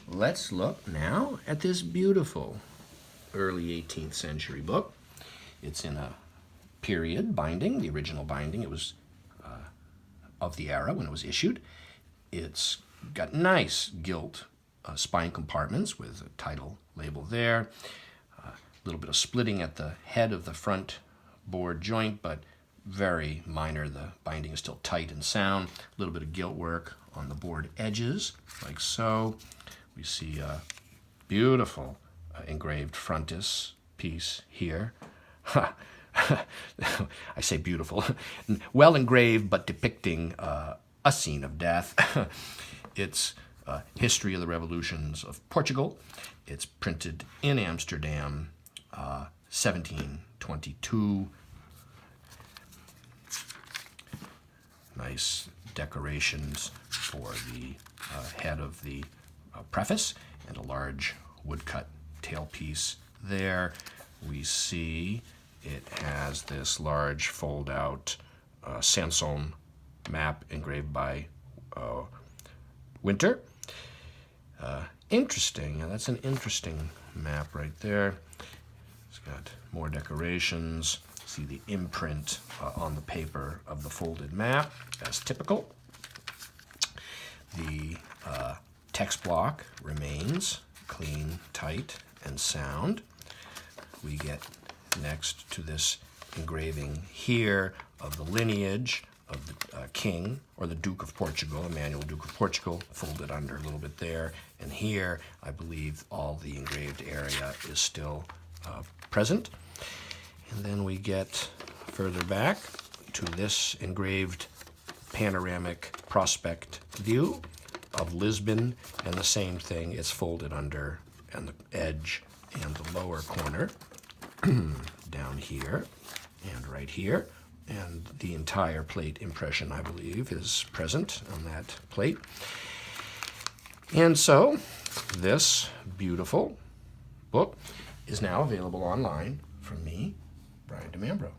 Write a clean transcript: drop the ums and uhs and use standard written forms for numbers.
let's look now at this beautiful early 18th century book. It's in a period binding, the original binding. It was of the era when it was issued. It's got nice gilt spine compartments with a title label there. A little bit of splitting at the head of the front board joint, but very minor. The binding is still tight and sound. A little bit of gilt work on the board edges, like so. We see a beautiful engraved frontis piece here. I say beautiful. Well engraved, but depicting a scene of death. It's History of the Revolutions of Portugal. It's printed in Amsterdam, 1722. Nice decorations for the head of the preface and a large woodcut tailpiece there. We see it has this large fold-out Sanson map engraved by Winter. Interesting. That's an interesting map right there. It's got more decorations. See the imprint on the paper of the folded map, as typical. The text block remains clean, tight, and sound. We get next to this engraving here of the lineage of the king, or the Duke of Portugal, Emmanuel, Duke of Portugal, folded under a little bit there. And here, I believe all the engraved area is still present. And then we get further back to this engraved panoramic prospect view of Lisbon, and the same thing, it's folded under and the edge and the lower corner down here and right here. And the entire plate impression, I believe, is present on that plate. And so this beautiful book is now available online from me, Brian DeMambro.